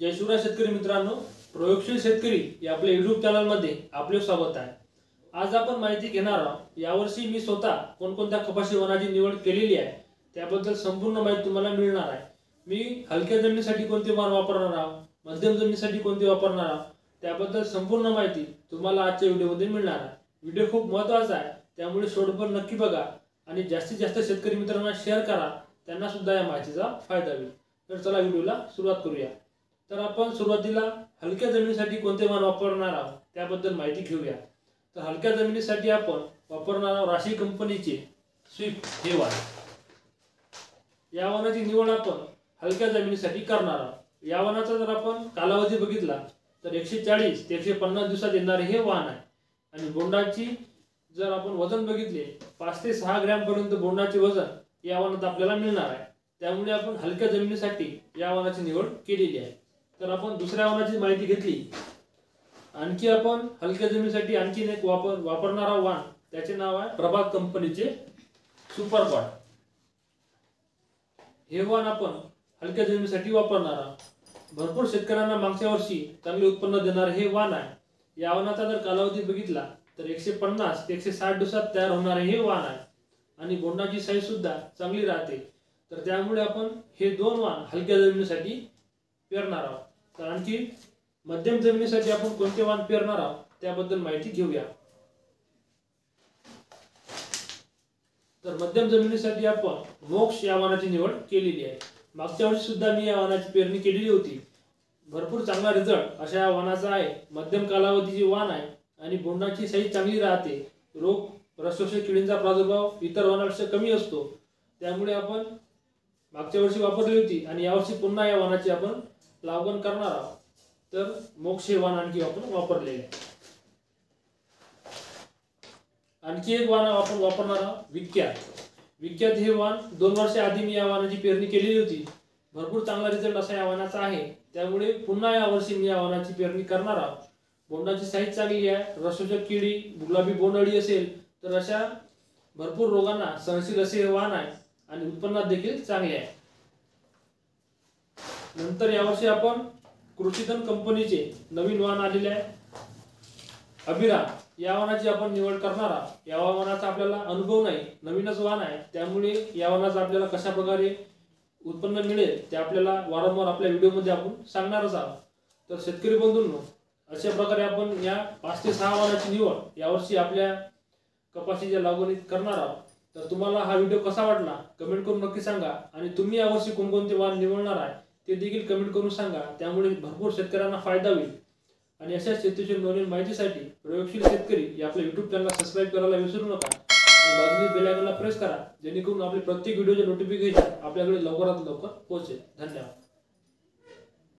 जय शिवराय शेतकरी मित्रांनो, प्रयोगशील शेतकरी या आपल्या YouTube चॅनल मध्ये आपले स्वागत आहे। आज आपण माहिती घेणार आहोत। यावर्षी मी स्वतः कोणकोणत्या कपाशी वाणाची निवड केलेली आहे त्याबद्दल संपूर्ण माहिती तुम्हाला मिळणार आहे। मी हलक्या जमिनीसाठी कोणते वाण वापरणार आहे, मध्यम जमिनीसाठी कोणते वापरणार आहे त्याबद्दल संपूर्ण माहिती तुम्हाला आजच्या व्हिडिओमध्ये मिळणार आहे। व्हिडिओ खूप महत्त्वाचा आहे, त्यामुळे शेवटपर्यंत नक्की बघा आणि जास्तीत जास्त शेतकरी मित्रांना शेअर करा, त्यांना सुद्धा या माहितीचा फायदा होईल। तर चला व्हिडिओला सुरुवात करूया। तर आपण सुरुवातीला हलक्या जमिनीसाठी कोणते वाण वापरणार आहोत त्याबद्दल माहिती घेऊया। तर हलक्या जमिनीसाठी आपण वापरणार आहोत राशी कंपनीचे स्विफ्ट हे वाण। या वाणाची निवड आपण हलक्या जमिनीसाठी करणार आहोत। या वाणाचा जर आपण कालावधी बघितला तर 140 ते 150 दिवसात येणारे हे वाण आहे आणि बोंडाची जर आपण वजन बघितले 5 ते 6 ग्रॅम पर्यंत बोंडाचे वजन या वाणात आपल्याला मिळणार आहे। त्यामुळे आपण हलक्या जमिनीसाठी या वाणाची निवड केलेली आहे। तर आपण दुसऱ्या वाणाची माहिती घेतली। आणखी आपण हलक्या जमिनीसाठी आणखी एक वापरणारा वाण, त्याचे नाव आहे प्रभात कंपनीचे सुपर पॉट। हे वाण आपण हलक्या जमिनीसाठी वापरणार आहोत। भरपूर शेतकऱ्यांना मागच्या वर्षी चांगले उत्पन्न देणारे हे वाण आहे। या वाणाचा जर कालावधी बघितला तर 150 ते 160 दिवसात तयार होणारे हे वाण आहे आणि बोंडाची साईज सुद्धा चांगली राहते। तर त्यामुळे आपण हे दोन वाण हलक्या जमिनीसाठी पेरणार आहोत। तर आणखी मध्यम जमिनीसाठी आपण कोणते वाण पेरणार आहोत त्याबद्दल माहिती घेऊया। तर मध्यम जमिनीसाठी आपण मोक्ष या वाणाची निवड केलेली आहे। मागच्या वर्षी सुद्धा मी या वाणाची पेरणी केलेली होती। भरपूर चांगला रिझल्ट अशा या वाणाचा आहे। मध्यम कालावधीची वाण आहे आणि बोंडाची साईज चांगली राहते। रोग रसशोषक किडींचा प्रादुर्भाव इतर वाणापेक्षा कमी असतो। त्यामुळे आपण मागच्या वर्षी वापरली होती आणि यावर्षी पुन्हा या वाणाची आपण लागवड करणार आहोत। तर मोक्ष हे वाण आणखी आपण वापरलेले आहे। आणखी एक वाण आपण वापरणार आहोत विख्यात। विख्यात हे वाण 2 वर्ष आधी मी या वाणाची पेरणी केलेली होती। भरपूर चांगला रिझल्ट असा या वाणाचा आहे। त्यामुळे पुन्हा या वर्षी मी या वाणाची पेरणी करणार आहोत। बोंडाची साईज चांगली आहे। रसशोषक किडी, गुलाबी बोंडअळी असेल तर अशा भरपूर रोगांना सहनशील असे हे वाण आहे आणि उत्पन्नात देखील चांगले आहे। नंतर यावर्षी आपण कृषीधन कंपनीचे नवीन वाण आलेले आहे अभिराम, या वाणाची आपण निवड करणार आहोत। या वाणाचा आपल्याला अनुभव नाही, नवीनच वाण आहे, त्यामुळे या वाणाचा आपल्याला कशा प्रकारे उत्पन्न मिळेल ते आपल्याला वारंवार आपल्या व्हिडिओमध्ये आपण सांगणारच आहोत। तर शेतकरी बंधूंनो, अशा प्रकारे आपण या 5 ते 6 वाणाची निवड यावर्षी आपल्या कपाशीच्या लागवडीत करणार आहोत। तर तुम्हाला हा व्हिडिओ कसा वाटला कमेंट करून नक्की सांगा आणि तुम्ही यावर्षी कोणकोणते वाण निवडणार आहे ते देखील कमेंट करून सांगा। त्यामुळे भरपूर शेतकऱ्यांना फायदा होईल आणि अशा शेतीची नवीन माहितीसाठी प्रयोगशील शेतकरी या आपल्या YouTube चॅनलला सबस्क्राइब करायला विसरू नका आणि बाजूला बेल आयकॉनला प्रेस करा, जेणेकरून आपले प्रत्येक व्हिडिओचे नोटिफिकेशन आपल्याकडे लवकरात लवकर पोहोचेल। धन्यवाद।